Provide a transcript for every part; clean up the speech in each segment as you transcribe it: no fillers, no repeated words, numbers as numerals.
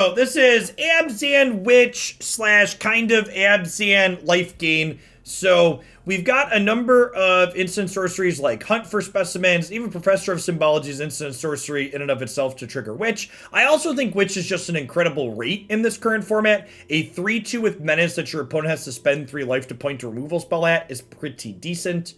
So this is Abzan Witch / kind of Abzan life gain. So we've got a number of instant sorceries like Hunt for Specimens, even Professor of Symbology is instant sorcery in and of itself to trigger Witch. I also think Witch is just an incredible rate in this current format. A 3/2 with Menace that your opponent has to spend 3 life to point a removal spell at is pretty decent.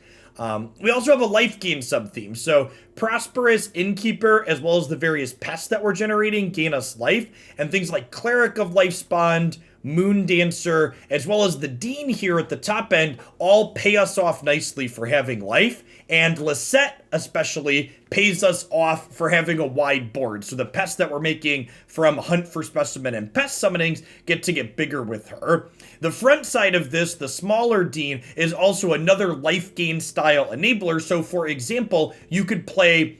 We also have a life gain sub-theme, so Prosperous Innkeeper, as well as the various pests that we're generating, gain us life, and things like Cleric of Lifespond, Moon Dancer, as well as the Dean here at the top end, all pay us off nicely for having life, and Lisette especially pays us off for having a wide board, so the pests that we're making from Hunt for Specimen and Pest Summonings get to get bigger with her. The front side of this, the smaller Dean, is also another life gain style enabler, so for example, you could play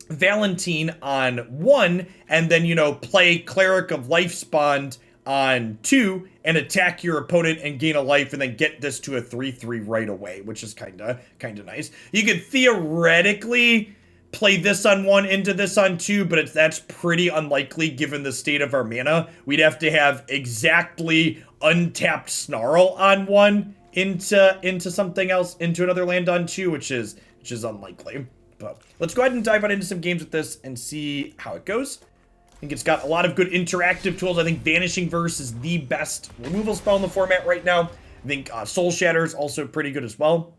Valentin on 1, and then, play Cleric of Lifespond on 2 and attack your opponent and gain a life and then get this to a 3/3 right away, which is kind of nice. You could theoretically play this on 1 into this on 2, but that's pretty unlikely given the state of our mana. We'd have to have exactly untapped Snarl on 1 into something else, into another land on 2, which is unlikely. But let's go ahead and dive on into some games with this and see how it goes. I think it's got a lot of good interactive tools. I think Vanishing Verse is the best removal spell in the format right now. I think Soul Shatter is also pretty good as well.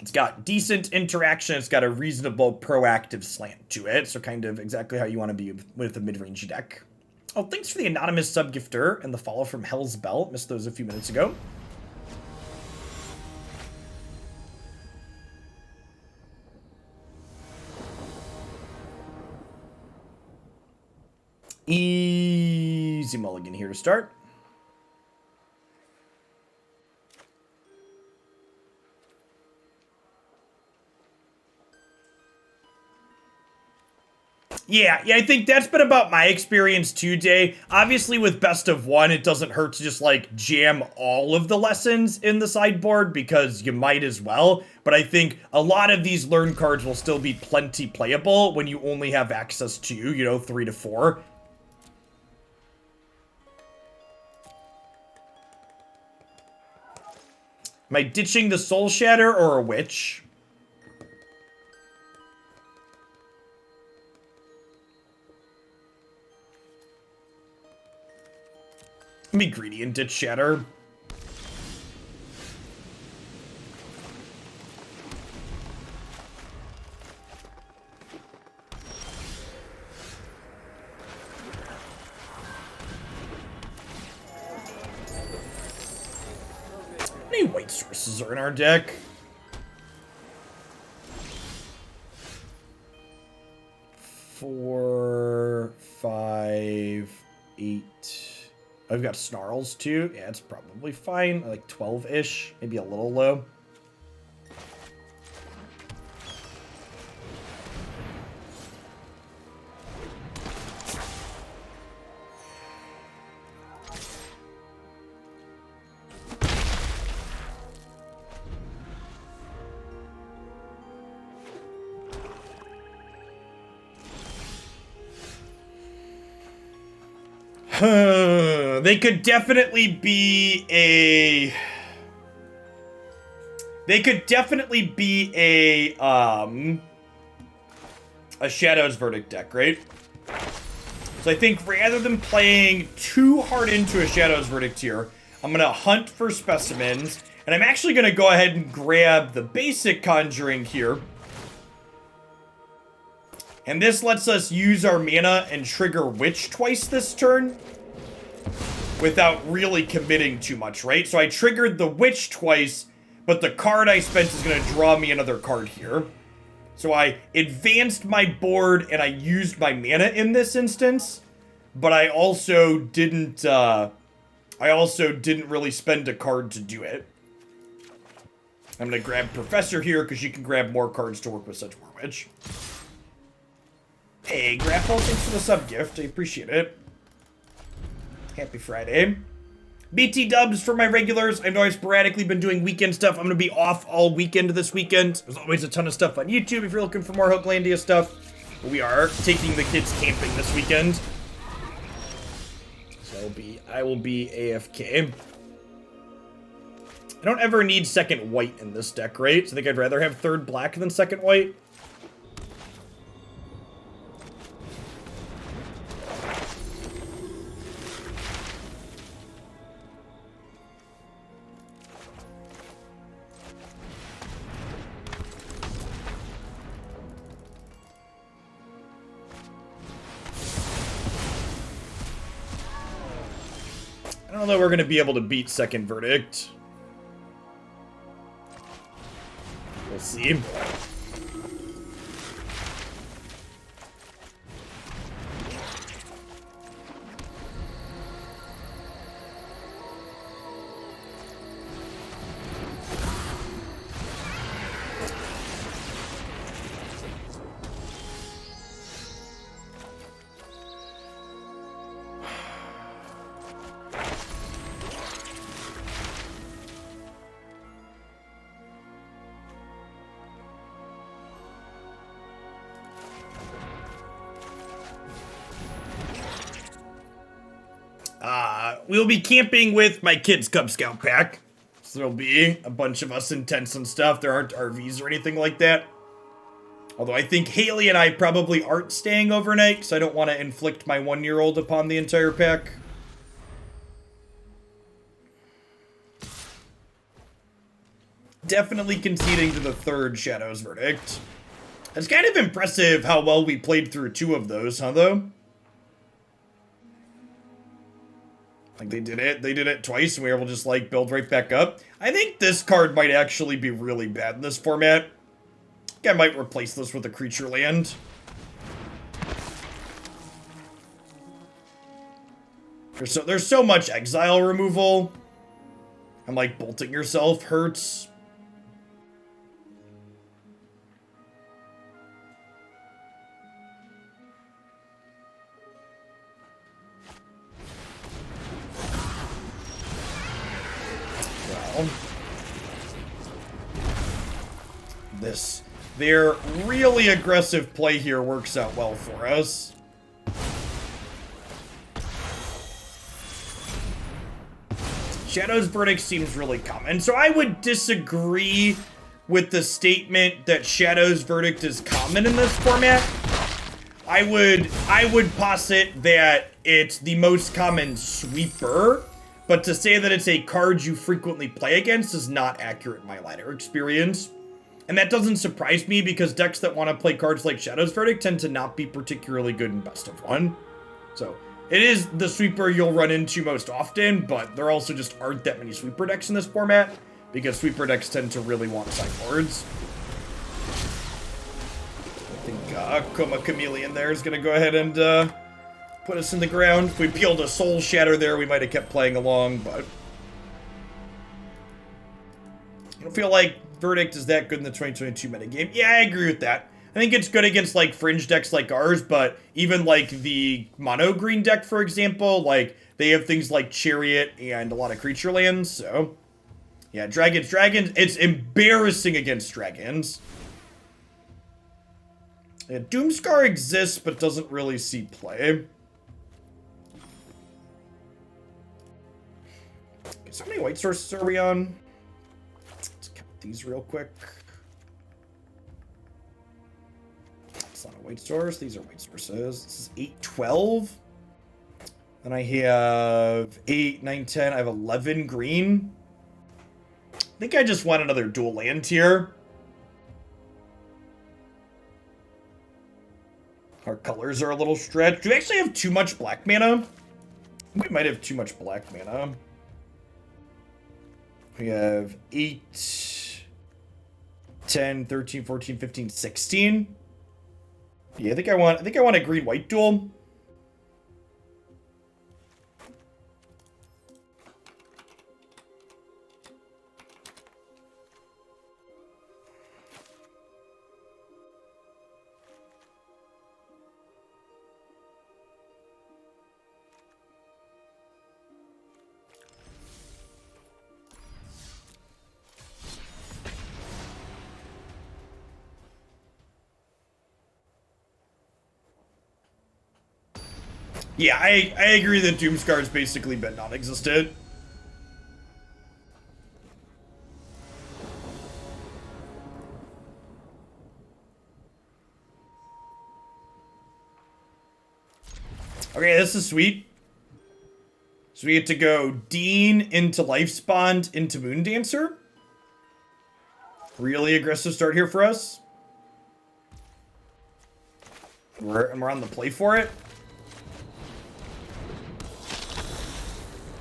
It's got decent interaction. It's got a reasonable proactive slant to it. So kind of exactly how you want to be with a mid-range deck. Oh, thanks for the anonymous sub-gifter and the follow from Hell's Bell. Missed those a few minutes ago. Easy mulligan here to start. Yeah, I think that's been about my experience too, Jay. Obviously, with Best of One, it doesn't hurt to just, jam all of the lessons in the sideboard, because you might as well. But I think a lot of these learn cards will still be plenty playable when you only have access to, 3 to 4. Am I ditching the Soul Shatter or a Witch? Be greedy and ditch Shatter. How many white sources are in our deck? 4, 5, 8. I've got Snarls too. Yeah, it's probably fine. Like 12-ish, maybe a little low. They could definitely be a... a Shadow's Verdict deck, right? So I think rather than playing too hard into a Shadow's Verdict here, I'm going to Hunt for Specimens, and I'm actually going to go ahead and grab the Basic Conjuring here. And this lets us use our mana and trigger Witch twice this turn without really committing too much, right? So I triggered the Witch twice, but the card I spent is going to draw me another card here. So I advanced my board and I used my mana in this instance, but I also didn't really spend a card to do it. I'm going to grab Professor here because you can grab more cards to work with Sedgemoor Witch. Hey, Grapple, thanks for the sub-gift. I appreciate it. Happy Friday. BT dubs for my regulars. I know I've sporadically been doing weekend stuff. I'm going to be off all weekend this weekend. There's always a ton of stuff on YouTube if you're looking for more Hooklandia stuff. We are taking the kids camping this weekend. So I will be AFK. I don't ever need second white in this deck, right? So I think I'd rather have third black than second white. I don't know that we're going to be able to beat second verdict. We'll see. We'll be camping with my kids' Cub Scout pack. So there'll be a bunch of us in tents and stuff. There aren't RVs or anything like that. Although I think Haley and I probably aren't staying overnight, because I don't want to inflict my 1-year-old upon the entire pack. Definitely conceding to the third Shadow's verdict. It's kind of impressive how well we played through 2 of those, huh, though? Like, they did it twice, and we were able to just, like, build right back up. I think this card might actually be really bad in this format. I think I might replace this with a creature land. There's so much exile removal. And, like, bolting yourself hurts. Their really aggressive play here works out well for us. Shadow's verdict seems really common, so I would disagree with the statement that Shadow's verdict is common in this format. I would posit that it's the most common sweeper, but to say that it's a card you frequently play against is not accurate in my ladder experience. And that doesn't surprise me because decks that want to play cards like Shadow's Verdict tend to not be particularly good in best of 1. So it is the sweeper you'll run into most often, but there also just aren't that many sweeper decks in this format because sweeper decks tend to really want sideboards. I think Coma Chameleon there is going to go ahead and put us in the ground. If we peeled a Soul Shatter there, we might have kept playing along, but I don't feel like Verdict is that good in the 2022 metagame. Yeah, I agree with that. I think it's good against, like, fringe decks like ours, but even, like, the mono green deck, for example, like, they have things like Chariot and a lot of creature lands, so yeah, dragons, it's embarrassing against dragons. Yeah, Doomscar exists, but doesn't really see play. Okay, so how many white sources are we on? These real quick. It's not a white source. These are white sources. This is 8, 12. Then I have 8, 9, 10. I have 11 green. I think I just want another dual land here. Our colors are a little stretched. Do we actually have too much black mana? We might have too much black mana. We have 8... 10, 13, 14, 15, 16. Yeah, I think I want a green-white duel. Yeah, I agree that Doomscar's basically been non-existent. Okay, this is sweet. So we get to go Dean into Lifespond into Moondancer. Really aggressive start here for us. We're on the play for it.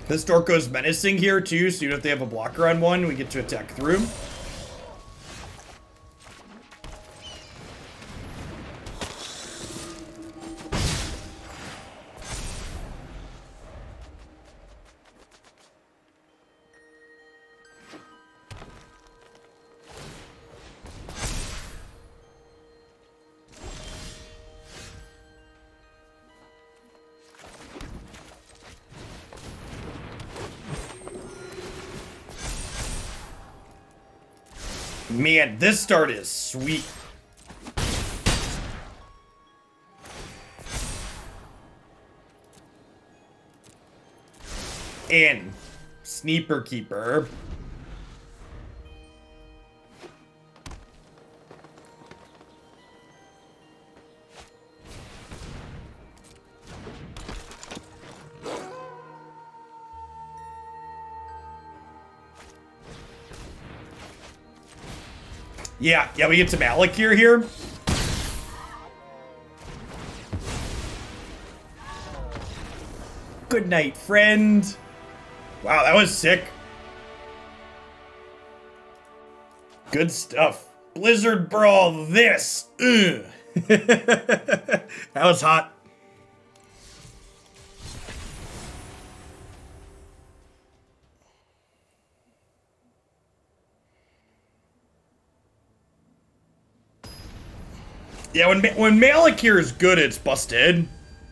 This Dorko's menacing here too, so even if they have a blocker on one, we get to attack through. Man, this start is sweet. And Sneaker Keeper. Yeah, we get to Malakir here. Good night, friend. Wow, that was sick. Good stuff. Blizzard Brawl this. That was hot. Yeah, when Malakir is good, it's busted.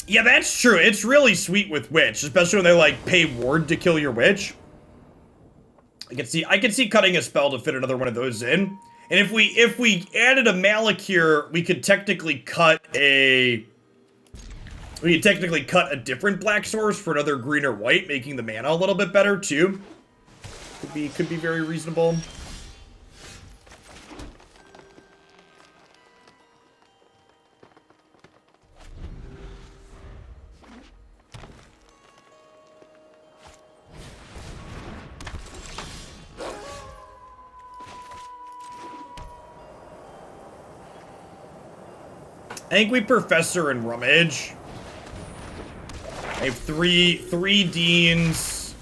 Yeah, that's true. It's really sweet with Witch, especially when they like pay Ward to kill your Witch. I can see cutting a spell to fit another one of those in. And if we added a Malakir, we could technically cut a different black source for another green or white, making the mana a little bit better too. Could be very reasonable. I think we Professor and Rummage. I have three Deans.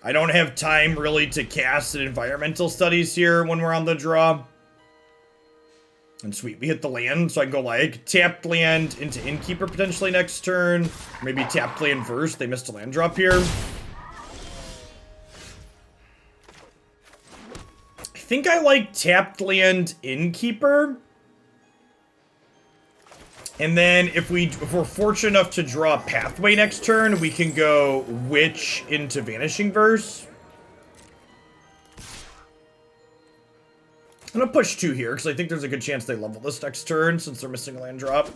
I don't have time really to cast an environmental studies here when we're on the draw. And sweet, we hit the land, so I can go like tapped land into Innkeeper potentially next turn. Maybe tapped land first. They missed a land drop here. I think I like tapped land Innkeeper. And then if we're fortunate enough to draw a Pathway next turn, we can go Witch into Vanishing Verse. I'm gonna push 2 here, because I think there's a good chance they level this next turn, since they're missing a land drop.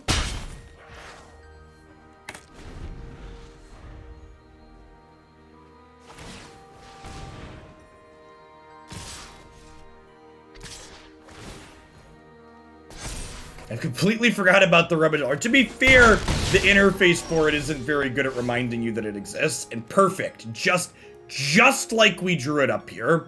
I completely forgot about the Rummage Art. To be fair, the interface for it isn't very good at reminding you that it exists. And perfect. Just like we drew it up here.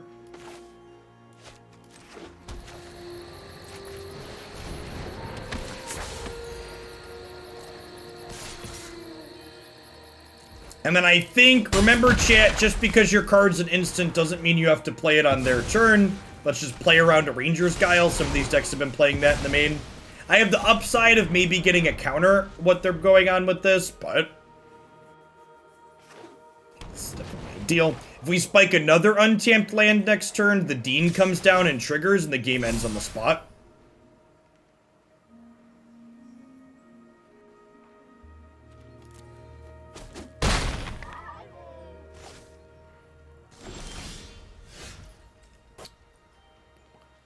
And then I think, remember chat, just because your card's an instant doesn't mean you have to play it on their turn. Let's just play around a Ranger's Guile. Some of these decks have been playing that in the main. I have the upside of maybe getting a counter what they're going on with this, but it's definitely a deal. If we spike another untapped land next turn, the Dean comes down and triggers, and the game ends on the spot.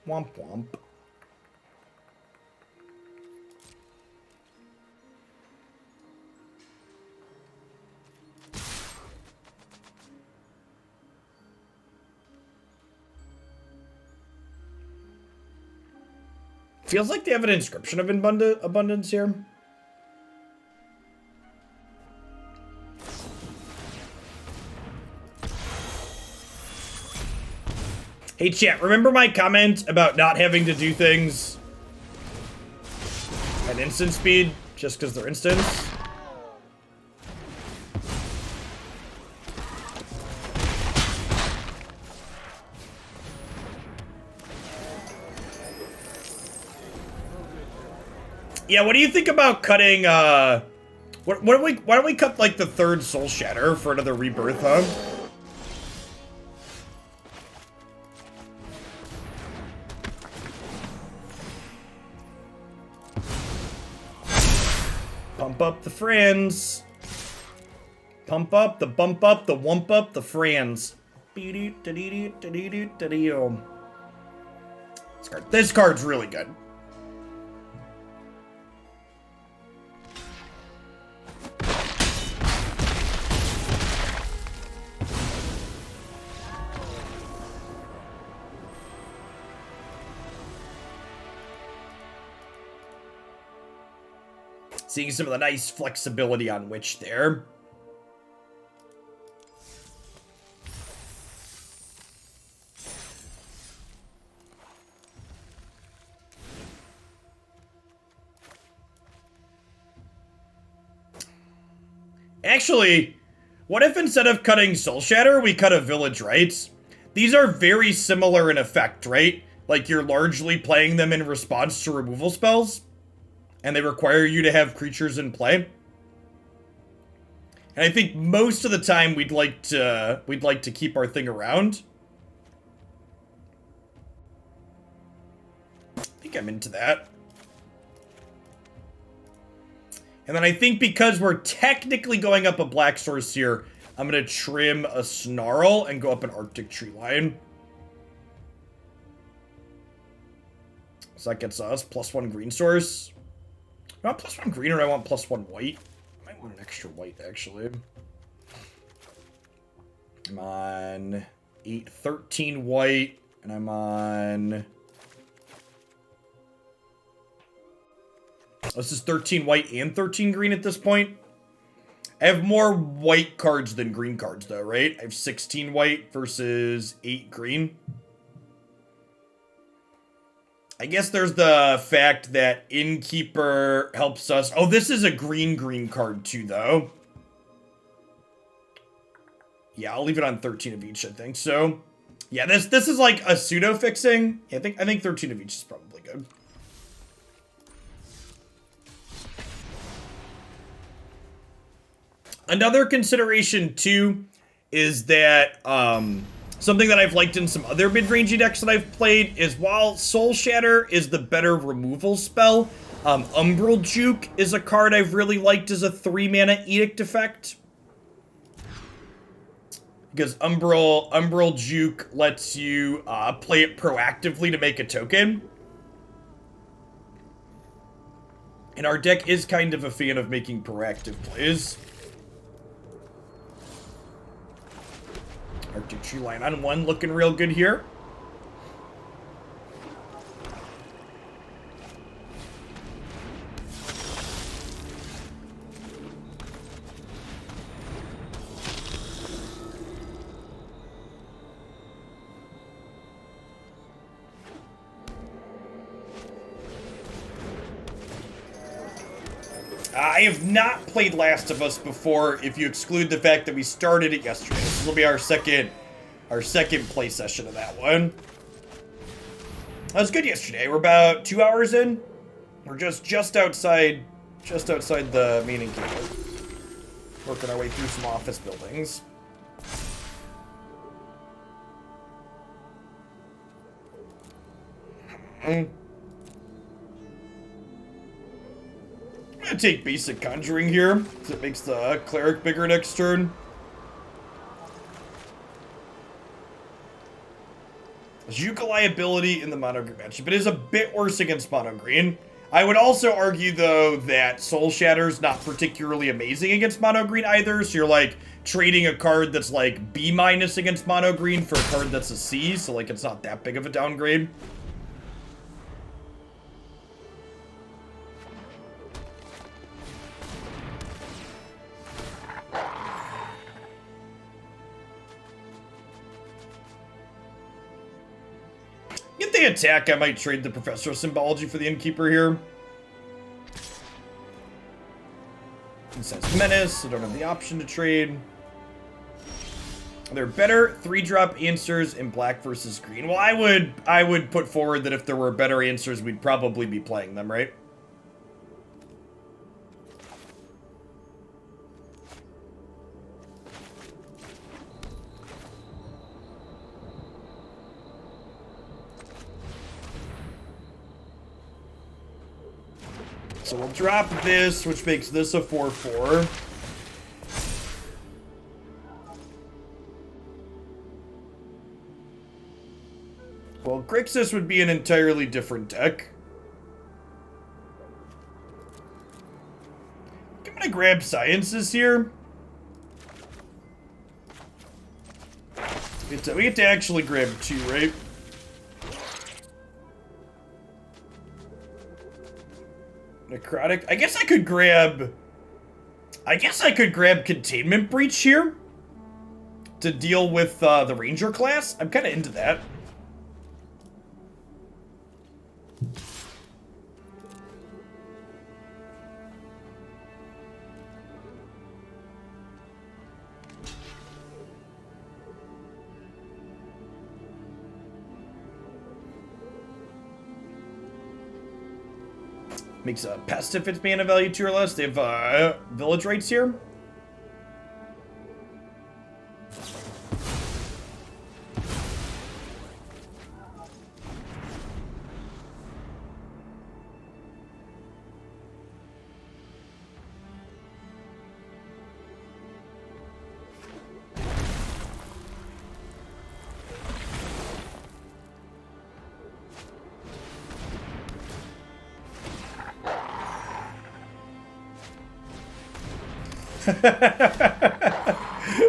Womp womp. Feels like they have an inscription of abundance here. Hey chat, remember my comment about not having to do things at instant speed just because they're instants? Yeah, what do you think about cutting, why don't we cut, like, the third Soul Shatter for another Rebirth, huh? Pump up the friends. Pump up, the bump up, the wump up, the friends. This card's really good. Seeing some of the nice flexibility on Witch there. Actually, what if instead of cutting Soul Shatter, we cut a Village Rites? These are very similar in effect, right? Like, you're largely playing them in response to removal spells. And they require you to have creatures in play. And I think most of the time we'd like to keep our thing around. I think I'm into that. And then I think because we're technically going up a black source here, I'm going to trim a Snarl and go up an Arctic Treeline. So that gets us +1 green source. I want +1 green or I want +1 white? I might want an extra white, actually. I'm on 8, 13 white, and I'm on... Oh, this is 13 white and 13 green at this point. I have more white cards than green cards, though, right? I have 16 white versus 8 green. I guess there's the fact that Innkeeper helps us. Oh, this is a green card too, though. Yeah, I'll leave it on 13 of each, I think. So, yeah, this is like a pseudo fixing. Yeah, I think 13 of each is probably good. Another consideration too is that something that I've liked in some other mid-rangey decks that I've played is while Soul Shatter is the better removal spell, Umbral Juke is a card I've really liked as a 3-mana edict effect. Because Umbral Juke lets you play it proactively to make a token. And our deck is kind of a fan of making proactive plays. Arctic Treeline on 1 looking real good here. I have not played Last of Us before, if you exclude the fact that we started it yesterday. This will be our second play session of that one. That was good yesterday. We're about 2 hours in. We're just outside the main encampment. Working our way through some office buildings. I'm gonna take Basic Conjuring here, because it makes the Cleric bigger next turn. Juke liability in the mono green matchup. It is a bit worse against mono green. I would also argue, though, that Soul Shatter's not particularly amazing against mono green either, so you're, like, trading a card that's, like, B- against mono green for a card that's a C, so, like, it's not that big of a downgrade. think they attack, I might trade the Professor of Symbology for the Innkeeper here. Incense Menace, I don't have the option to trade. They're better 3-drop answers in black versus green. Well, I would put forward that if there were better answers, we'd probably be playing them, right? So we'll drop this, which makes this a 4/4. Well, Grixis would be an entirely different deck. I'm gonna grab Sciences here. We get to actually grab 2, right? Necrotic. I guess I could grab Containment Breach here to deal with the Ranger class. I'm kind of into that. Makes a Pest if it's mana value 2 or less. They have Village Rites here.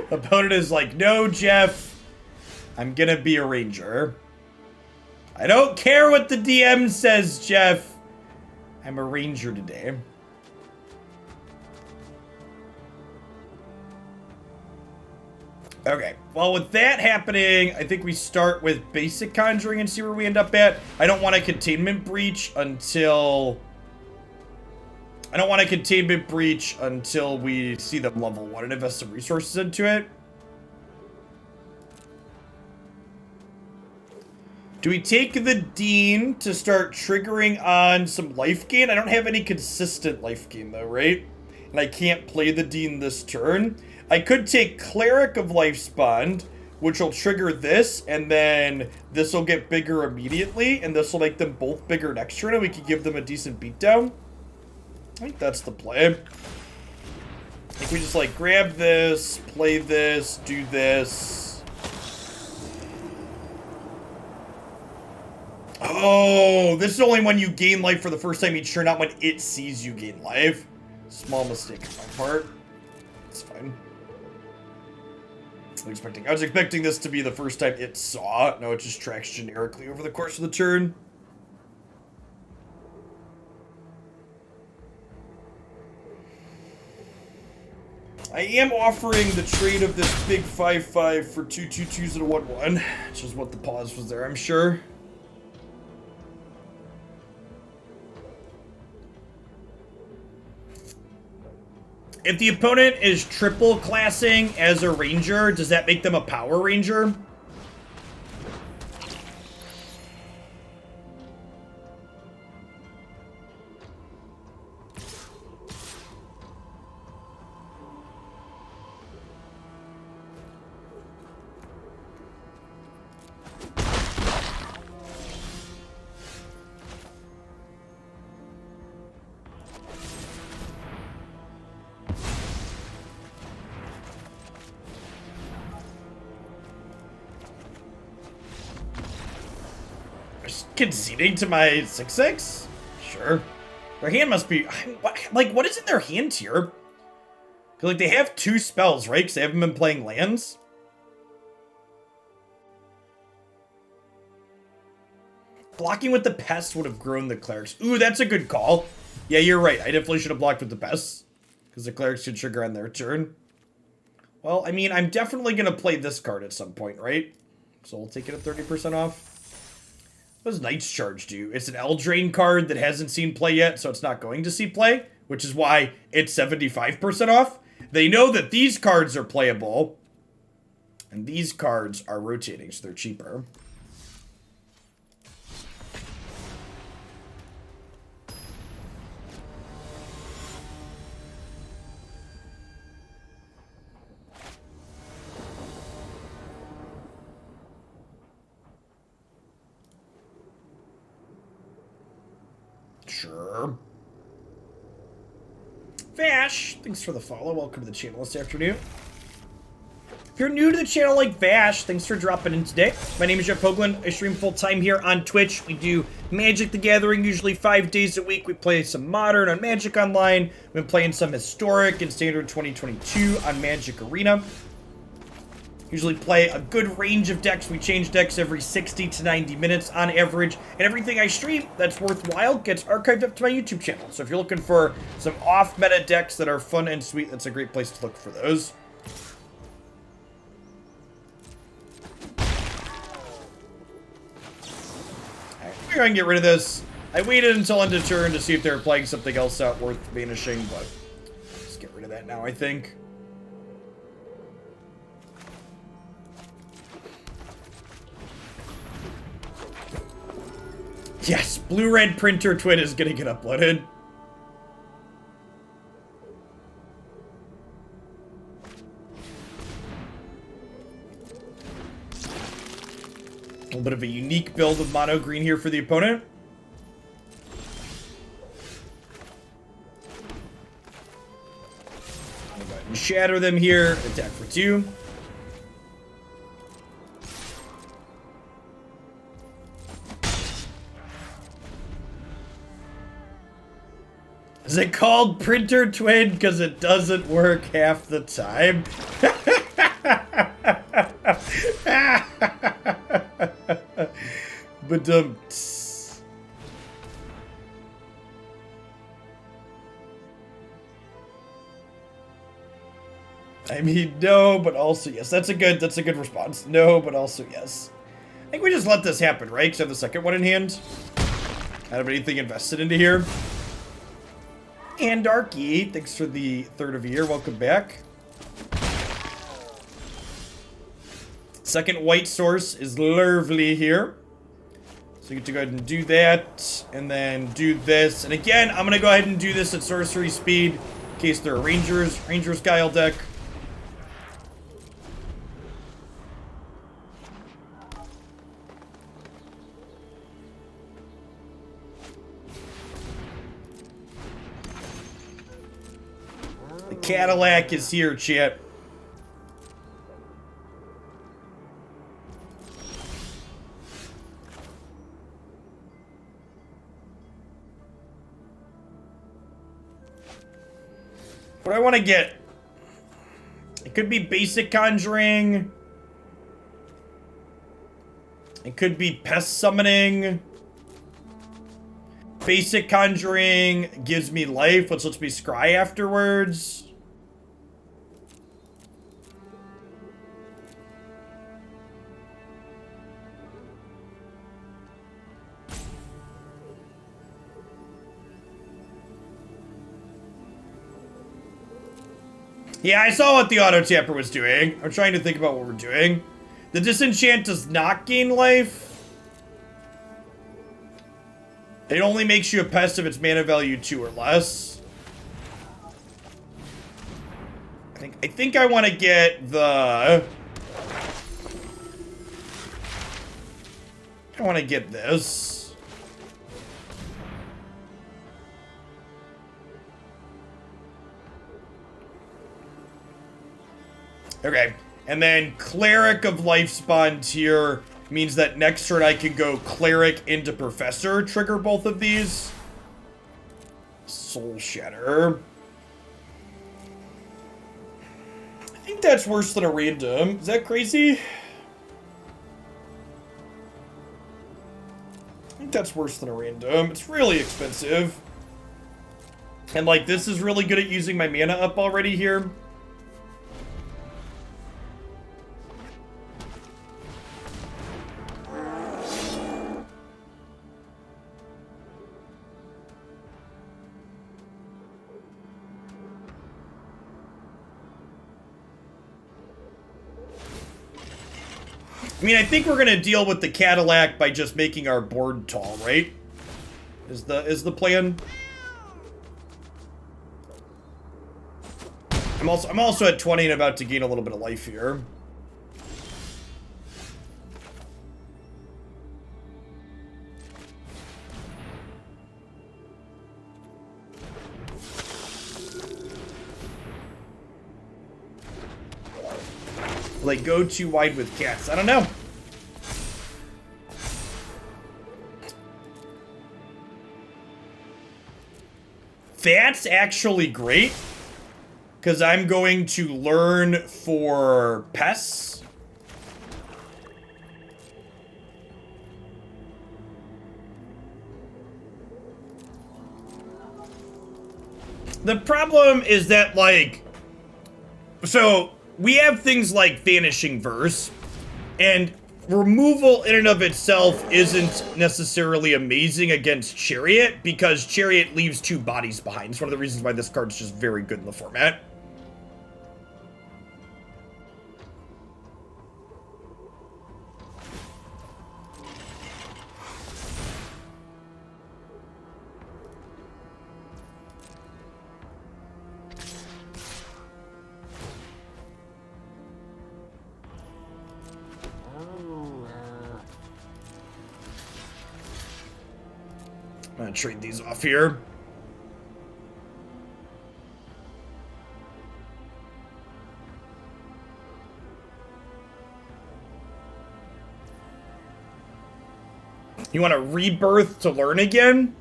Opponent is like, no, Jeff, I'm gonna be a ranger. I don't care what the DM says, Jeff. I'm a ranger today. Okay, well, with that happening, I think we start with Basic Conjuring and see where we end up at. I don't want a Containment Breach until... we see them level 1 and invest some resources into it. Do we take the Dean to start triggering on some life gain? I don't have any consistent life gain though, right? And I can't play the Dean this turn. I could take Cleric of Lifespond, which will trigger this, and then this will get bigger immediately, and this will make them both bigger next turn, and we could give them a decent beatdown. I think that's the play. I think we just like grab this, play this, do this. Oh, this is only when you gain life for the first time each turn, not when it sees you gain life. Small mistake on my part. It's fine. I was expecting this to be the first time it saw. No, it just tracks generically over the course of the turn. I am offering the trade of this big 5/5 for 2 2/2s and a 1/1, which is what the pause was there, I'm sure. If the opponent is triple classing as a ranger, does that make them a power ranger? Conceding to my 6/6? Sure. Their hand must be... what is in their hand here? Because, like, they have 2 spells, right? Because they haven't been playing lands. Blocking with the Pest would have grown the Clerics. Ooh, that's a good call. Yeah, you're right. I definitely should have blocked with the Pests. Because the Clerics should trigger on their turn. Well, I mean, I'm definitely going to play this card at some point, right? So we'll take it at 30% off. What does Knight's Charge do? It's an Eldraine card that hasn't seen play yet, so it's not going to see play, which is why it's 75% off. They know that these cards are playable, and these cards are rotating, so they're cheaper. Sure. Vash, thanks for the follow. Welcome to the channel this afternoon. If you're new to the channel like Vash, thanks for dropping in today. My name is Jeff Hoagland. I stream full-time here on Twitch. We do Magic the Gathering usually 5 days a week. We play some Modern on Magic Online. We've been playing some Historic and Standard 2022 on Magic Arena. Usually play a good range of decks. We change decks every 60 to 90 minutes on average. And everything I stream that's worthwhile gets archived up to my YouTube channel. So if you're looking for some off-meta decks that are fun and sweet, that's a great place to look for those. Alright, we're going to get rid of this. I waited until end of turn to see if they were playing something else out worth vanishing, but let's get rid of that now, I think. Yes, blue-red printer twin is gonna get uploaded. A little bit of a unique build of mono green here for the opponent. I'll go ahead and shatter them here. Attack for 2. Is it called Printer Twin? Because it doesn't work half the time. But I mean, no, but also yes. That's a good response. No, but also yes. I think we just let this happen, right? Because I have the second one in hand. I don't have anything invested into here. And Darky, thanks for the third of a year. Welcome back. Second white source is lovely here. So you get to go ahead and do that. And then do this. And again, I'm going to go ahead and do this at sorcery speed. In case there are Rangers. Rangers Guile deck. Cadillac is here, chat. What do I want to get? It could be Basic Conjuring. It could be Pest Summoning. Basic Conjuring gives me life, which lets me scry afterwards. Yeah, I saw what the auto tapper was doing. I'm trying to think about what we're doing. The disenchant does not gain life. It only makes you a pest if it's mana value 2 or less. I think I want to get the... I want to get this. Okay, and then Cleric of Lifespawn tier means that next turn I can go Cleric into Professor, trigger both of these. Soul Shatter. I think that's worse than a random. Is that crazy? I think that's worse than a random. It's really expensive. And like, this is really good at using my mana up already here. I mean, I think we're gonna deal with the Cadillac by just making our board tall, right? Is the plan? I'm also at 20 and about to gain a little bit of life here. Will they go too wide with cats? I don't know. That's actually great, because I'm going to learn for pests. The problem is that, like, so we have things like Vanishing Verse, and removal in and of itself isn't necessarily amazing against Chariot, because Chariot leaves 2 bodies behind. It's one of the reasons why this card's just very good in the format. I'm gonna trade these off here. You want a Rebirth to learn again?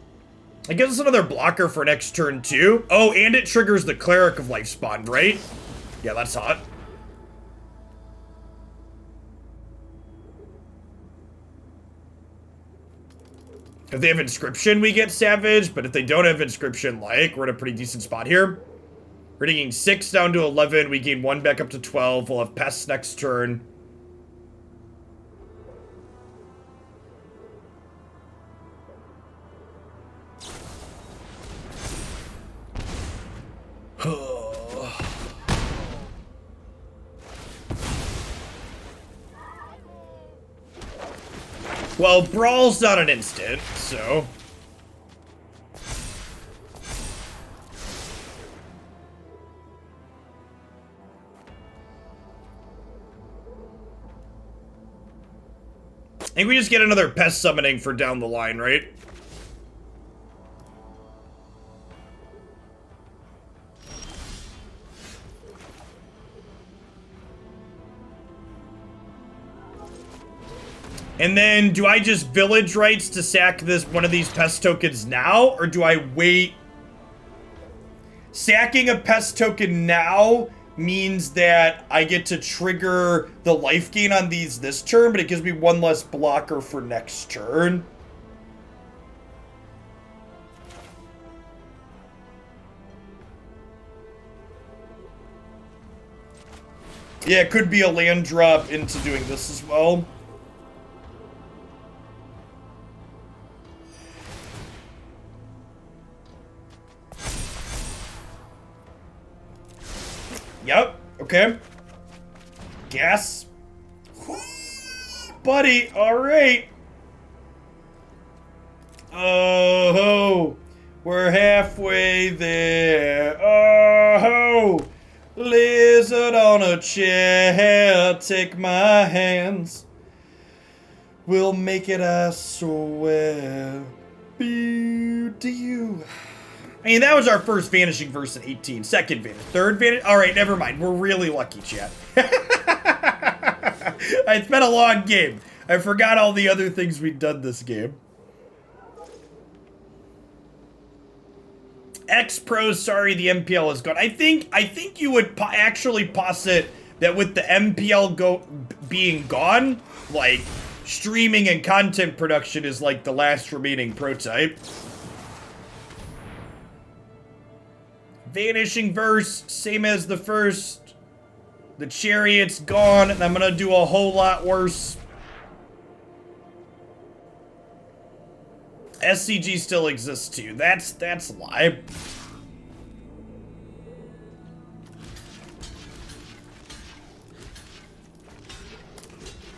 I guess it's another blocker for next turn too. Oh, and it triggers the Cleric of Lifespawn, right? Yeah, that's hot. If they have Inscription, we get Savage, but if they don't have Inscription, like, we're in a pretty decent spot here. We're taking 6 down to 11, we gain 1 back up to 12, we'll have Pests next turn. Well, Brawl's not an instant, so... I think we just get another Pest Summoning for down the line, right? And then, do I just Village Rites to sack this one of these Pest tokens now, or do I wait? Sacking a Pest token now means that I get to trigger the life gain on these this turn, but it gives me 1 less blocker for next turn. Yeah, it could be a land drop into doing this as well. Yep, okay. Gas. Buddy, alright. Oh, we're halfway there. Oh, lizard on a chair, take my hands. We'll make it, I swear. Beauty. I mean, that was our first Vanishing Verse in 18. Second Vanish. Third Vanish. Alright, never mind. We're really lucky, chat. It's been a long game. I forgot all the other things we'd done this game. X-Pros, sorry, the MPL is gone. I think you would actually posit that with the MPL being gone, like, streaming and content production is like the last remaining prototype. Vanishing Verse, same as the first. The Chariot's gone, and I'm gonna do a whole lot worse. SCG still exists too. That's a lie.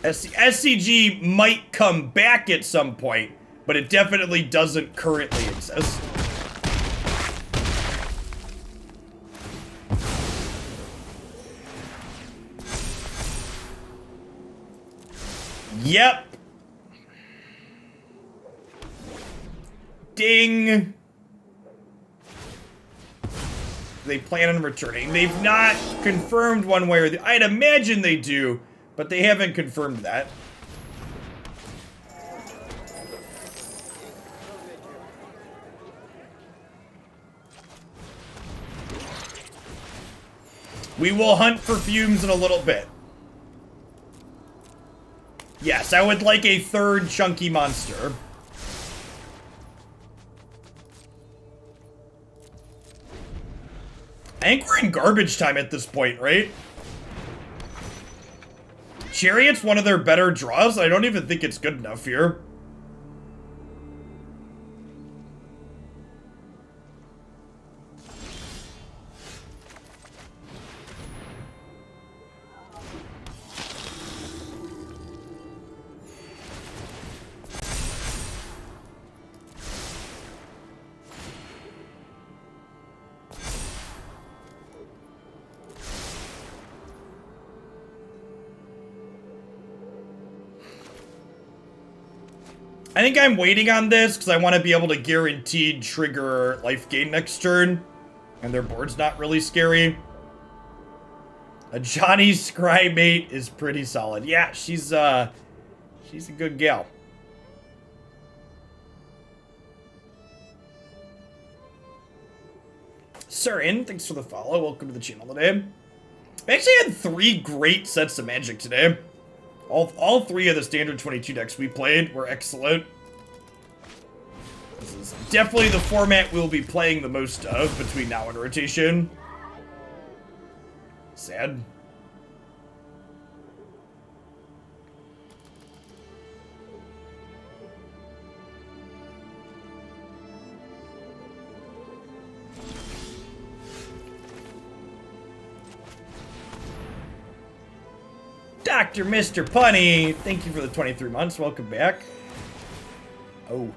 SCG might come back at some point, but it definitely doesn't currently exist. Yep. Ding. They plan on returning. They've not confirmed one way or the... I'd imagine they do, but they haven't confirmed that. We will hunt for fumes in a little bit. Yes, I would like a third chunky monster. I think we're in garbage time at this point, right? Chariot's one of their better draws. I don't even think it's good enough here. I think I'm waiting on this because I want to be able to guaranteed trigger life gain next turn. And their board's not really scary. A Johnny Scry mate is pretty solid. Yeah, she's a good gal. Surin, thanks for the follow. Welcome to the channel today. I actually had 3 great sets of Magic today. All 3 of the standard 22 decks we played were excellent. This is definitely the format we'll be playing the most of between now and rotation. Sad. Dr. Mr. Punny, thank you for the 23 months. Welcome back. Oh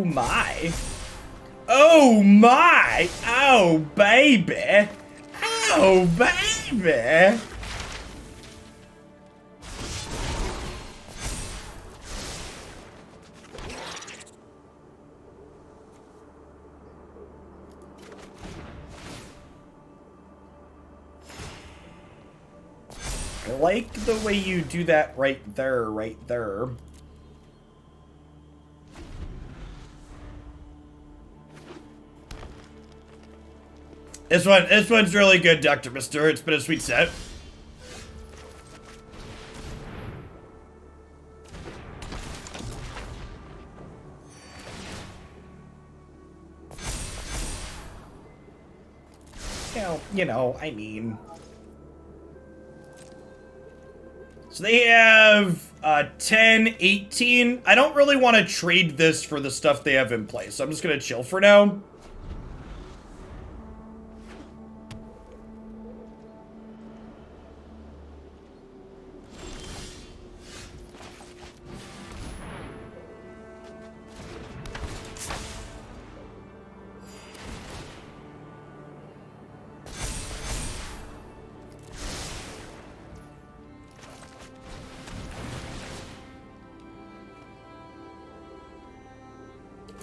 my. Oh my. Oh baby. Oh baby. I like the way you do that right there, right there. This one's really good, Dr. Mister. It's been a sweet set. I mean... So they have 10, 18. I don't really want to trade this for the stuff they have in place, so I'm just going to chill for now.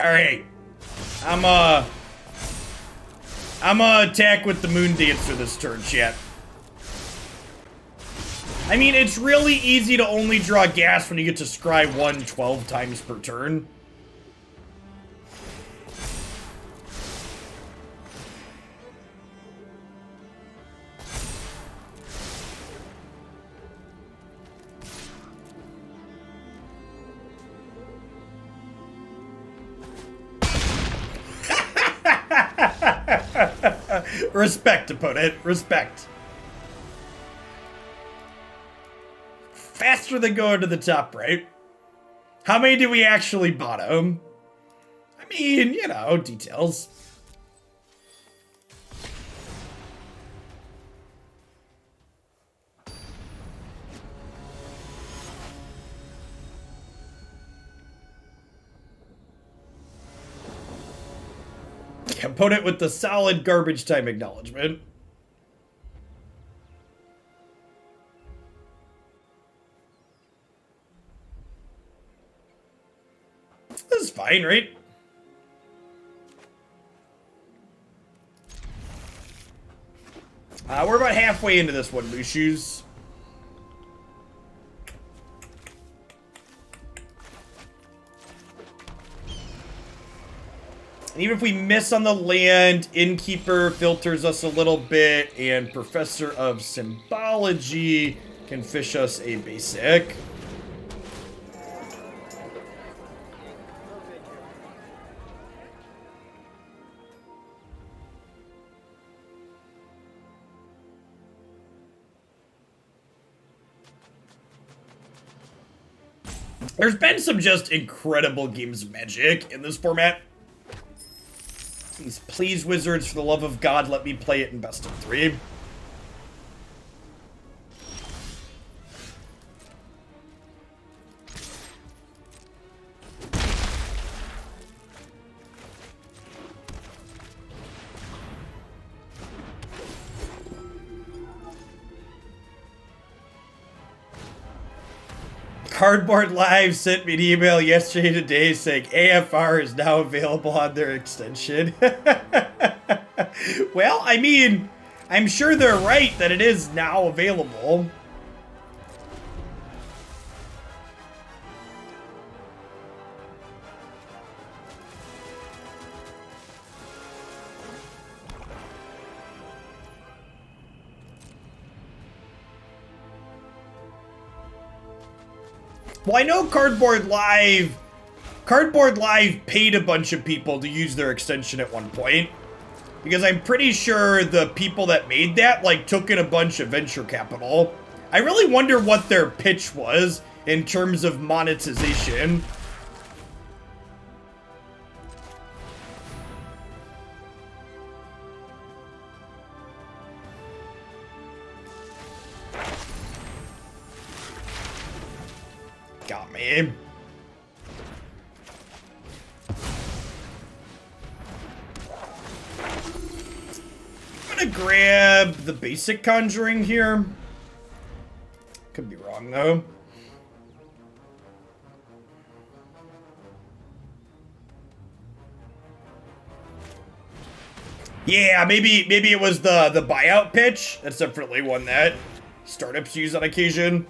Alright. I'm gonna attack with the Moon Dancer this turn, chat. I mean, it's really easy to only draw gas when you get to scry 1 12 times per turn. Respect, opponent. Respect. Faster than going to the top right. How many do we actually bottom? I mean, details. Opponent with the solid garbage time acknowledgement. This is fine, right? We're about halfway into this one, Blue Shoes. And even if we miss on the land, Innkeeper filters us a little bit, and Professor of Symbology can fish us a basic. There's been some just incredible games of Magic in this format. Please, Wizards, for the love of God, let me play it in best of 3. Cardboard Live sent me an email yesterday today saying AFR is now available on their extension. Well, I mean, I'm sure they're right that it is now available. Well, I know Cardboard Live paid a bunch of people to use their extension at one point. Because I'm pretty sure the people that made that, like, took in a bunch of venture capital. I really wonder what their pitch was in terms of monetization. Got me. I'm gonna grab the basic conjuring here. Could be wrong though. Yeah, maybe it was the buyout pitch. That's definitely one that startups use on occasion.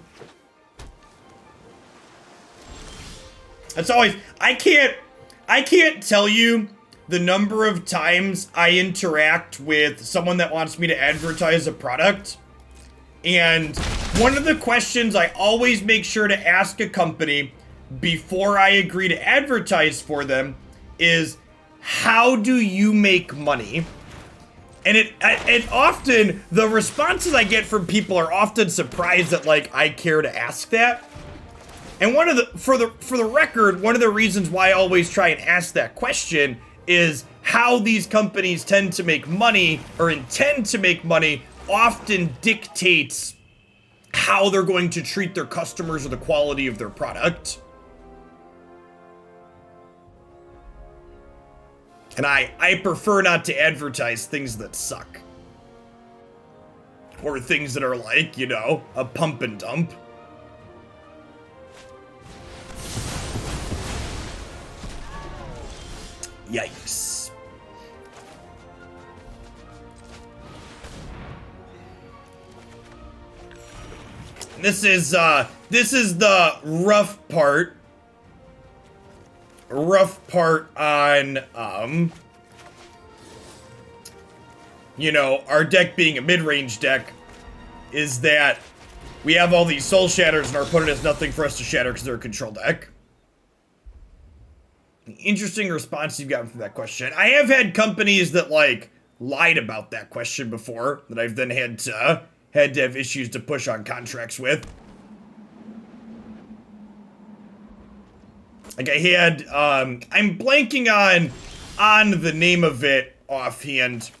That's always, I can't tell you the number of times I interact with someone that wants me to advertise a product. And one of the questions I always make sure to ask a company before I agree to advertise for them is, how do you make money? And it often, the responses I get from people are often surprised that, like, I care to ask that. And one of the, for the record, one of the reasons why I always try and ask that question is how these companies tend to make money, or intend to make money, often dictates how they're going to treat their customers or the quality of their product. And I prefer not to advertise things that suck. Or things that are like, you know, a pump and dump. Yikes. This is the rough part. Rough part on, you know, our deck being a mid-range deck, is that we have all these Soul Shatters and our opponent has nothing for us to shatter because they're a control deck. Interesting response you've gotten from that question. I have had companies that, like, lied about that question before, that I've then had to have issues to push on contracts with. Like I had, I'm blanking on the name of it offhand,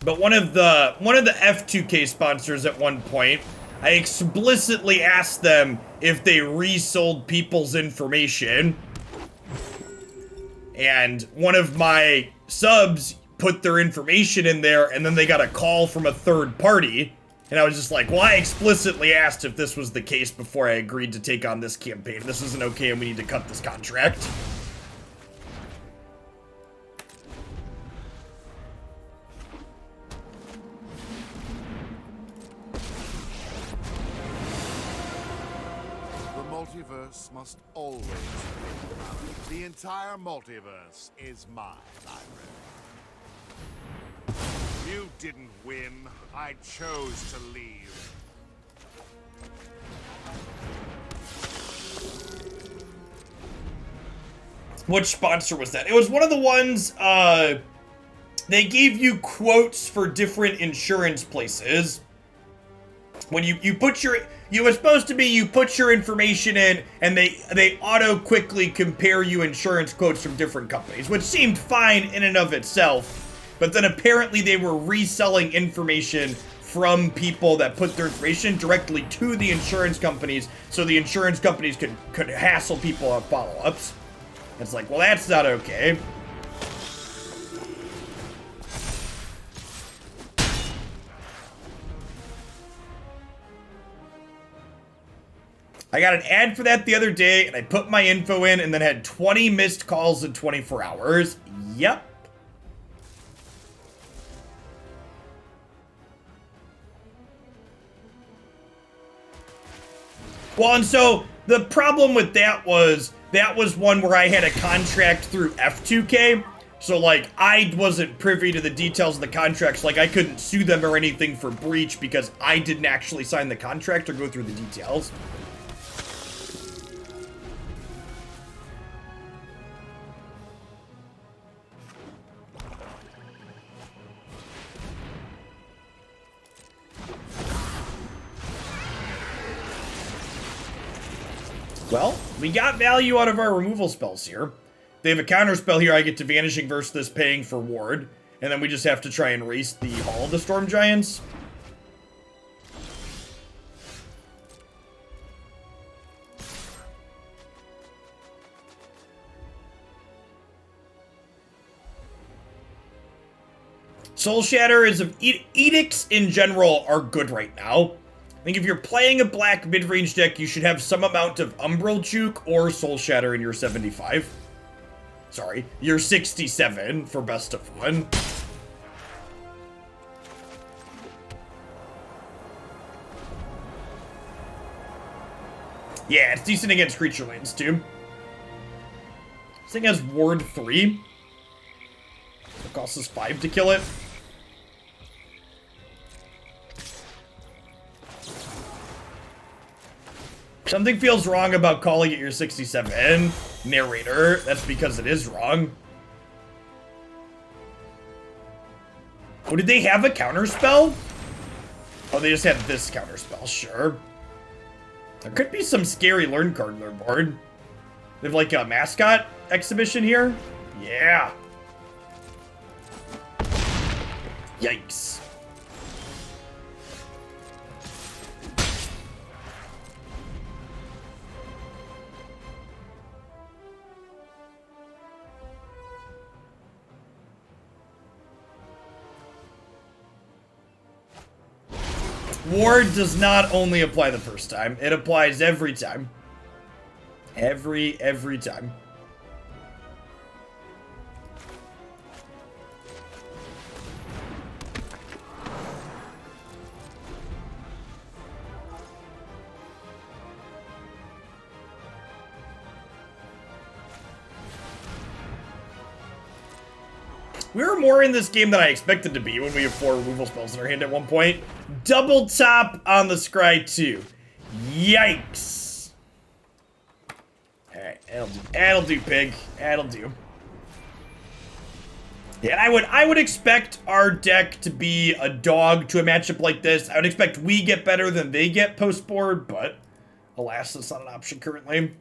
but one of the F2K sponsors at one point, I explicitly asked them if they resold people's information, and one of my subs put their information in there, and then they got a call from a third party. And I was just like, well, I explicitly asked if this was the case before I agreed to take on this campaign. This isn't okay, and we need to cut this contract. The multiverse must always win. The entire multiverse is my library. You didn't win. I chose to leave. Which sponsor was that? It was one of the ones, they gave you quotes for different insurance places. When you put your, it was supposed to be you put your information in, and they auto quickly compare you insurance quotes from different companies, which seemed fine in and of itself. But then apparently they were reselling information from people that put their information directly to the insurance companies, so the insurance companies could hassle people on follow-ups. It's like, well, that's not okay. I got an ad for that the other day, and I put my info in, and then had 20 missed calls in 24 hours. Yep. Well, and so the problem with that was one where I had a contract through F2K. So, like, I wasn't privy to the details of the contracts. Like, I couldn't sue them or anything for breach because I didn't actually sign the contract or go through the details. Well, we got value out of our removal spells here. They have a counter spell here. I get to Vanishing Verse this, paying for ward. And then we just have to try and race the Hall of the Storm Giants. Soul Shatter is edicts in general are good right now. I think if you're playing a black mid-range deck, you should have some amount of Umbral Juke or Soul Shatter in your 75. Sorry, your 67 for best of one. Yeah, it's decent against creature lands too. This thing has Ward 3. It costs us 5 to kill it. Something feels wrong about calling it your 67, narrator. That's because it is wrong. Oh, did they have a counterspell? Oh, they just had this counterspell, sure. There could be some scary learn card on their board. They have like a mascot exhibition here? Yeah. Yikes. Ward does not only apply the first time, it applies every time. Every time. We were more in this game than I expected to be when we have 4 removal spells in our hand at one point. Double top on the scry too. Yikes. Alright, that'll do, pig. That'll do. Yeah, I would expect our deck to be a dog to a matchup like this. I would expect we get better than they get post-board, but alas, that's not an option currently.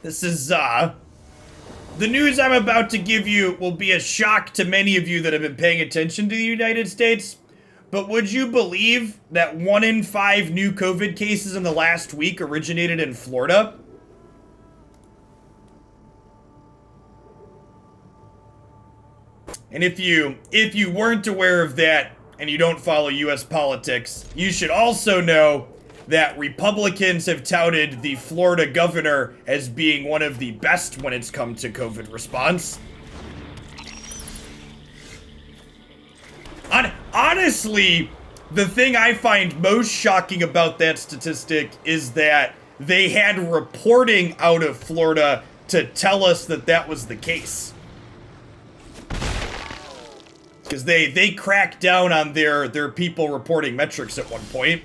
This The news I'm about to give you will be a shock to many of you that have been paying attention to the United States. But would you believe that 1 in 5 new COVID cases in the last week originated in Florida? And if you weren't aware of that and you don't follow US politics, you should also know that Republicans have touted the Florida governor as being one of the best when it's come to COVID response. Honestly, the thing I find most shocking about that statistic is that they had reporting out of Florida to tell us that that was the case. Because they cracked down on their people reporting metrics at one point.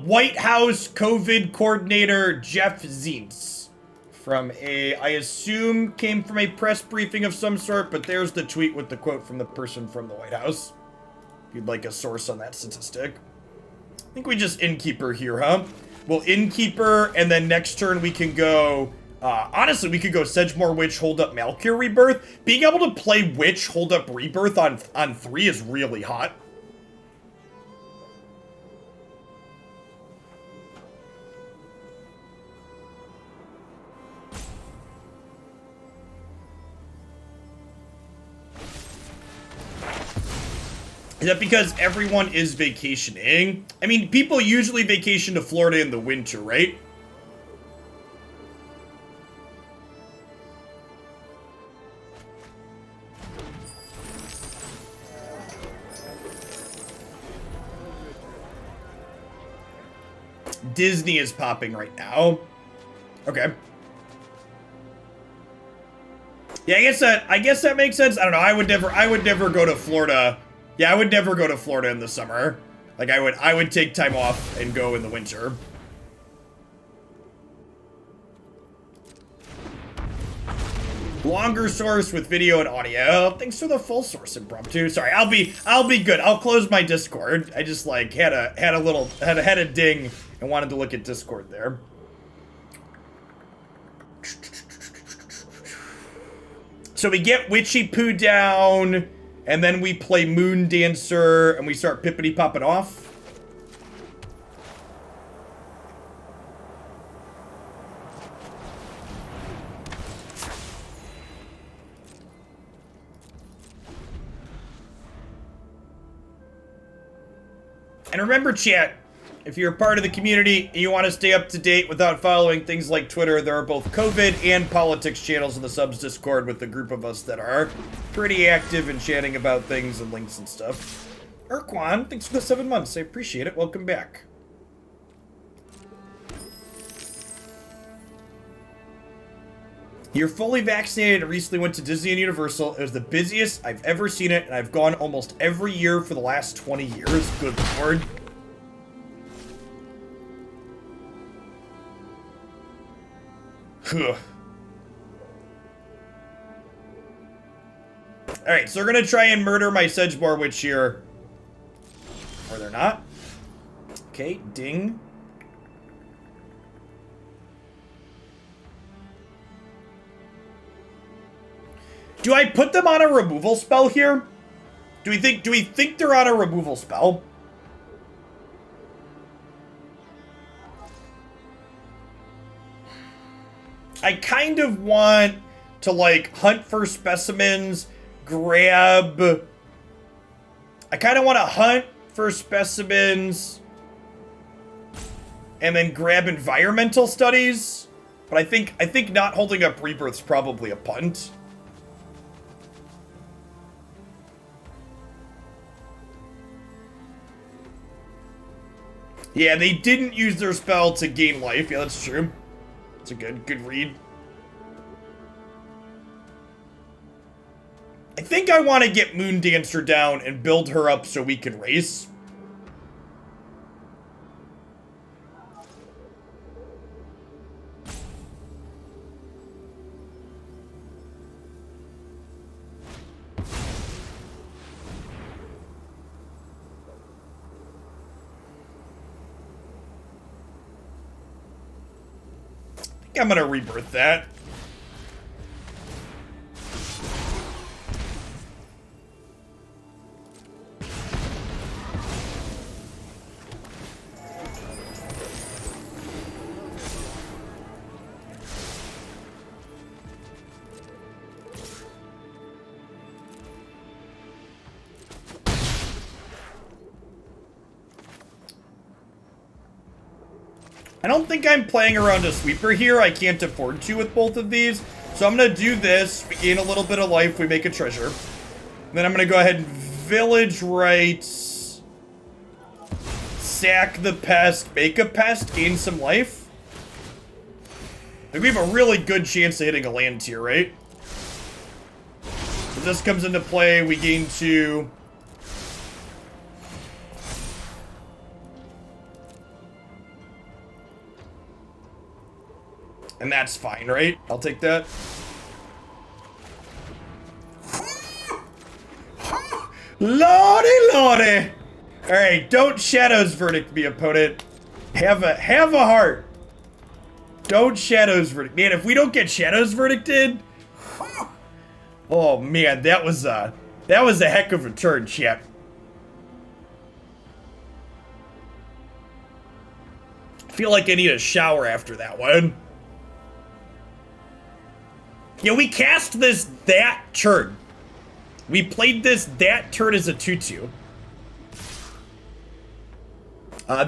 White House COVID coordinator Jeff Zients from I assume came from a press briefing of some sort, but there's the tweet with the quote from the person from the White House. If you'd like a source on that statistic. I think we just Innkeeper here, huh? Well, Innkeeper, and then next turn we can go... honestly, we could go Sedgemoor Witch, hold up Malakir Rebirth. Being able to play Witch, hold up Rebirth on 3 is really hot. Is that because everyone is vacationing? I mean, people usually vacation to Florida in the winter, right? Disney is popping right now. Okay. Yeah, I guess that makes sense. I don't know. I would never go to Florida. Yeah, I would never go to Florida in the summer. Like I would take time off and go in the winter. Longer source with video and audio. Thanks for the full source impromptu. Sorry, I'll be good. I'll close my Discord. I just like had a ding and wanted to look at Discord there. So we get Witchy Poo down, and then we play Moon Dancer, and we start pippity popping off. And remember, chat, if you're a part of the community and you want to stay up to date without following things like Twitter, there are both COVID and politics channels in the subs Discord with the group of us that are pretty active in chatting about things and links and stuff. Urquan, thanks for the 7 months. I appreciate it. Welcome back. You're fully vaccinated and recently went to Disney and Universal. It was the busiest I've ever seen it, and I've gone almost every year for the last 20 years. Good lord. Alright, so we're gonna try and murder my Sedgemoor Witch here. Or they're not. Okay, ding. Do I put them on a removal spell here? Do we think they're on a removal spell? I kind of want to, like, hunt for specimens, grab... I kind of want to hunt for specimens, and then grab environmental studies. But I think not holding up Rebirth's probably a punt. Yeah, they didn't use their spell to gain life. Yeah, that's true. It's a good read. I think I want to get Moon Dancer down and build her up so we can race. I'm gonna rebirth that. I don't think I'm playing around a sweeper here. I can't afford to with both of these. So I'm going to do this. We gain a little bit of life. We make a treasure. And then I'm going to go ahead and Village Rites. Sack the pest. Make a pest. Gain some life. I think we have a really good chance of hitting a land tier, right? If this comes into play, we gain 2. And that's fine, right? I'll take that. Lordy, lordy. All right, don't Shadow's Verdict me, opponent. Have a heart. Don't Shadow's Verdict. Man, if we don't get Shadow's Verdicted, oh man, that was a heck of a turn, chat. I feel like I need a shower after that one. Yeah, we cast this that turn. We played this that turn as a 2/2.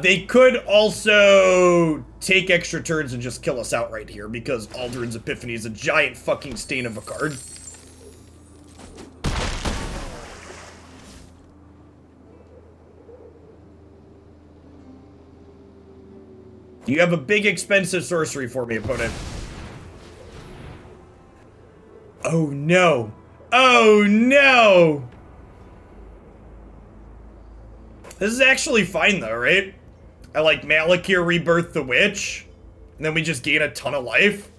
They could also take extra turns and just kill us outright here because Aldrin's Epiphany is a giant fucking stain of a card. You have a big expensive sorcery for me, opponent. Oh no. Oh no! This is actually fine though, right? I like Malakir Rebirth the Witch, and then we just gain a ton of life.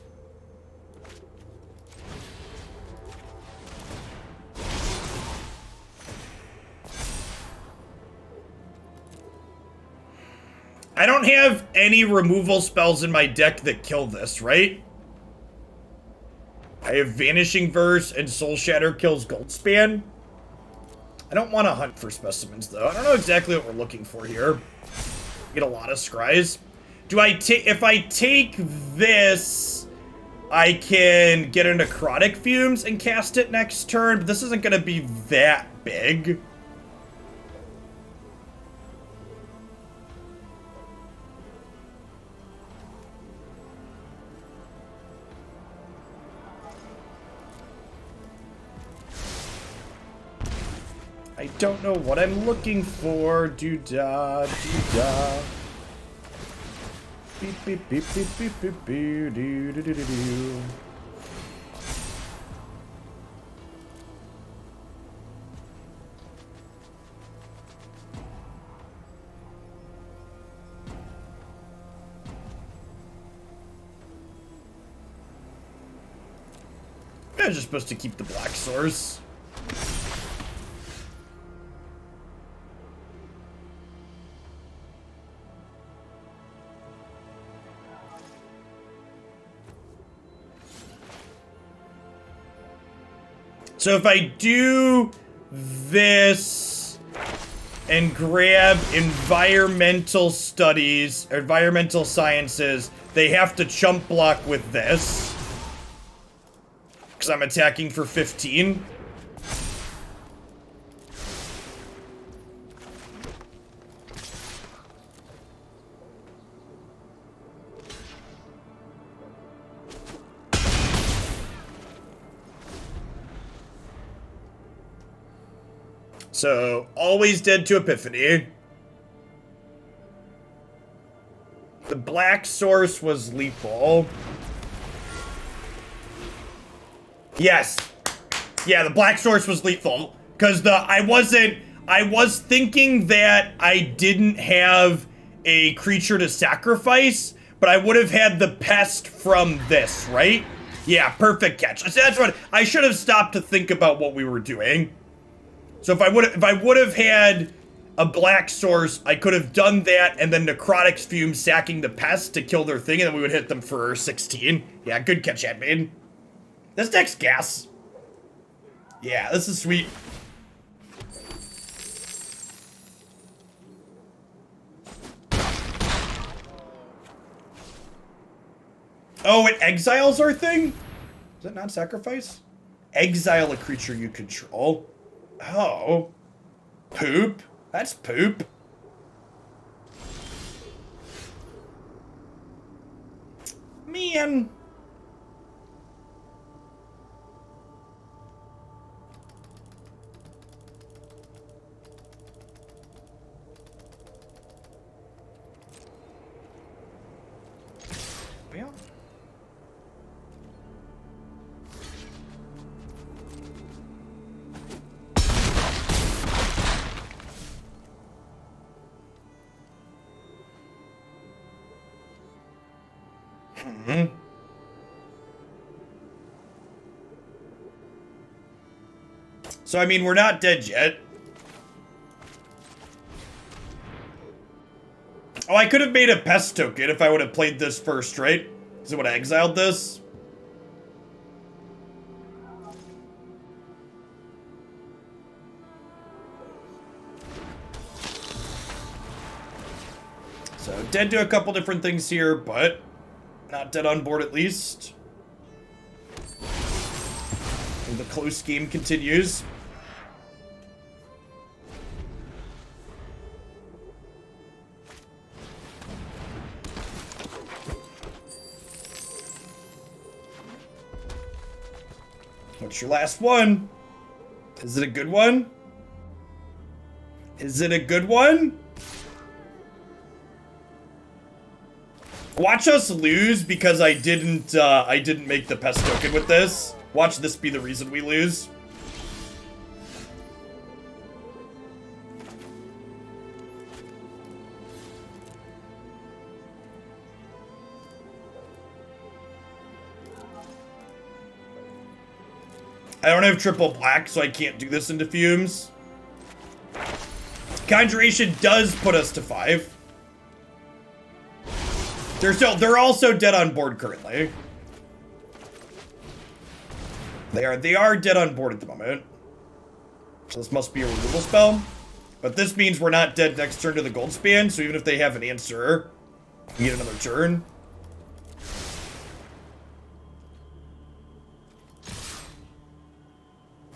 I don't have any removal spells in my deck that kill this, right? I have Vanishing Verse and Soul Shatter kills Goldspan. I don't want to hunt for specimens, though. I don't know exactly what we're looking for here. Get a lot of scries. Do I take... If I take this, I can get a Necrotic Fumes and cast it next turn, but this isn't going to be that big. I don't know what I'm looking for. Do-da, do-da. Beep, beep, beep, beep, beep, beep, beep, do-do-do-do-do. I'm just supposed to keep the black source. So if I do this and grab environmental studies, or environmental sciences, they have to chump block with this. Because I'm attacking for 15. So, always dead to Epiphany. The black source was lethal. Yes. Yeah, the black source was lethal. Because I was thinking that I didn't have a creature to sacrifice, but I would have had the pest from this, right? Yeah, perfect catch. That's what I should have stopped to think about what we were doing. So if I would have had a black source, I could have done that and then Necrotic Fumes sacking the Pest to kill their thing, and then we would hit them for 16. Yeah, good catch, Admin. This deck's gas. Yeah, this is sweet. Oh, it exiles our thing? Is it not sacrifice? Exile a creature you control. Oh. Poop. That's poop. Man. Well. So, I mean, we're not dead yet. Oh, I could have made a Pest token if I would have played this first, right? Because I would have exiled this. So, dead to a couple different things here, but not dead on board at least. And the close game continues. What's your last one? Is it a good one? Is it a good one? Watch us lose because I didn't make the Pest token with this. Watch this be the reason we lose. I don't have triple black, so I can't do this into Fumes. Conjuration does put us to 5. They're also dead on board currently. They are dead on board at the moment. So this must be a removal spell. But this means we're not dead next turn to the gold span, so even if they have an answer, we get another turn.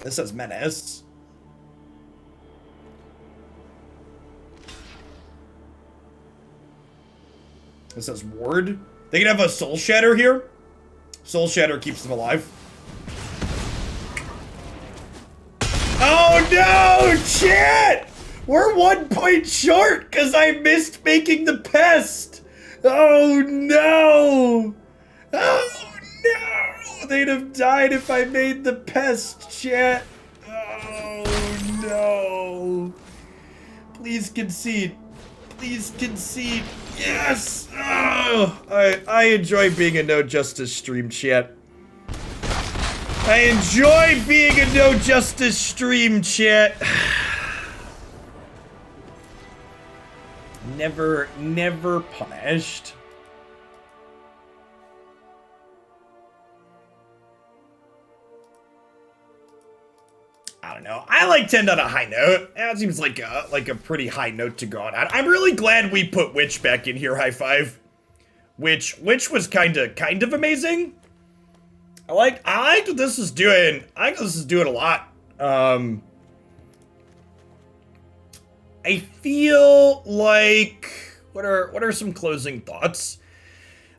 This says Menace. This says Ward. They can have a Soul Shatter here. Soul Shatter keeps them alive. Oh no! Chat! We're 1 point short because I missed making the Pest! Oh no! Oh no! They'd have died if I made the Pest, chat. Oh no! Please concede. Please concede. Yes! Oh, I enjoy being a No Justice stream, chat. I enjoy being a No Justice stream, chat. Never punished. I don't know. I like to end on a high note. That seems like a pretty high note to go on. I'm really glad we put Witch back in here. High five. Witch was kind of amazing. I like what this is doing. I like what this is doing a lot. I feel like what are some closing thoughts?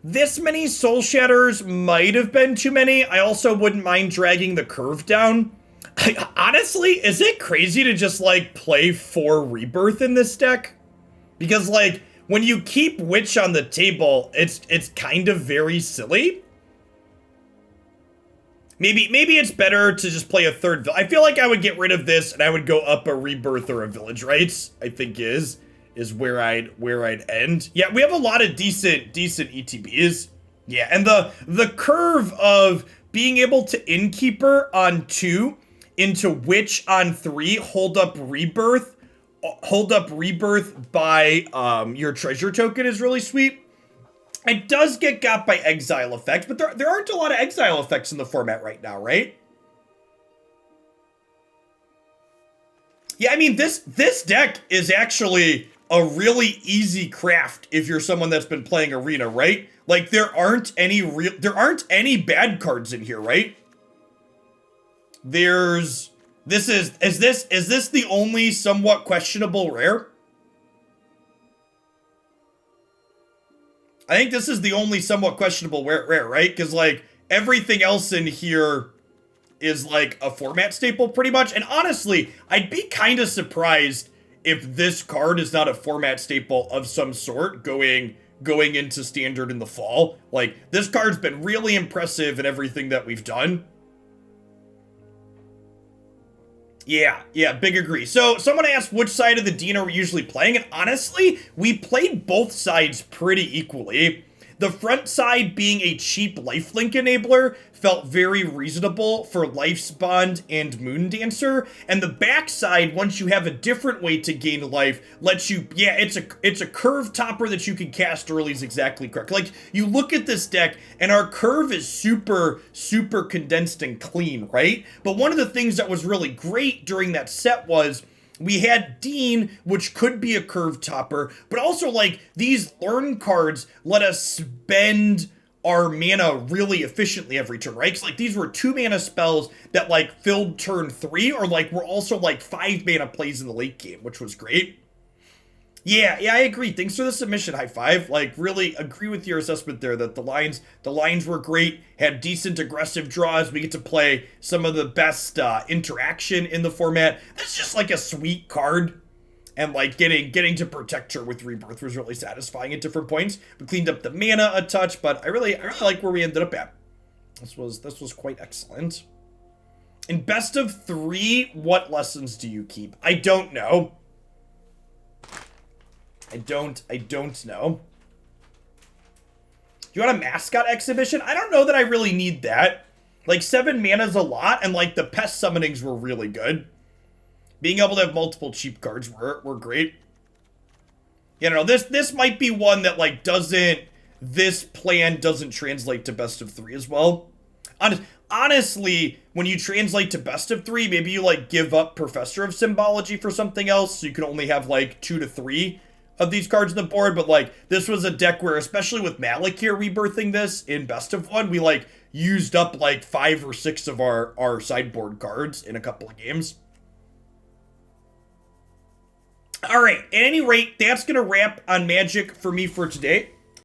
This many Soul Shatters might have been too many. I also wouldn't mind dragging the curve down. Honestly, is it crazy to just like play 4 Rebirth in this deck? Because like when you keep Witch on the table, it's kind of very silly. Maybe it's better to just play a third. I feel like I would get rid of this and I would go up a Rebirth or a Village Rites. I think is where I'd end. Yeah, we have a lot of decent ETBs. Yeah, and the curve of being able to Innkeeper on 2 into Witch on 3, hold up Rebirth, hold up Rebirth by your treasure token is really sweet. It does get got by exile effects, but there aren't a lot of exile effects in the format right now, right? Yeah, I mean, this deck is actually a really easy craft if you're someone that's been playing Arena, right? Like, there aren't any bad cards in here, right? Is this the only somewhat questionable rare? I think this is the only somewhat questionable rare, right? Because, like, everything else in here is, like, a format staple, pretty much. And honestly, I'd be kind of surprised if this card is not a format staple of some sort going into Standard in the fall. Like, this card's been really impressive in everything that we've done. Yeah, big agree. So, someone asked which side of the Dean are we usually playing, and honestly, we played both sides pretty equally. The front side being a cheap lifelink enabler felt very reasonable for Life's Bond and Moondancer, and the back side, once you have a different way to gain life, lets you, yeah, it's a curve topper that you can cast early is exactly correct. Like, you look at this deck, and our curve is super, super condensed and clean, right? But one of the things that was really great during that set was we had Dean, which could be a curve topper, but also, like, these learn cards let us spend our mana really efficiently every turn, right? Because, like, these were 2 mana spells that, like, filled turn 3, or, like, were also, like, 5 mana plays in the late game, which was great. Yeah, I agree. Thanks for the submission, High Five. Like, really agree with your assessment there that the lines were great, had decent aggressive draws. We get to play some of the best interaction in the format. That's just like a sweet card. And like getting to protect her with Rebirth was really satisfying at different points. We cleaned up the mana a touch, but I really like where we ended up at. This was quite excellent. In best of 3, what lessons do you keep? I don't know. I don't know. Do you want a mascot exhibition? I don't know that I really need that. Like, 7 mana's a lot, and like the Pest Summonings were really good. Being able to have multiple cheap cards were great. You know, this might be one that like this plan doesn't translate to best of 3 as well. Honestly, when you translate to best of 3, maybe you like give up Professor of Symbology for something else, so you can only have like 2 to 3 of these cards on the board. But like, this was a deck where, especially with Malakir rebirthing this in best of 1, we like used up like 5 or 6 of our sideboard cards in a couple of games. All right, at any rate, that's gonna wrap on Magic for me for today.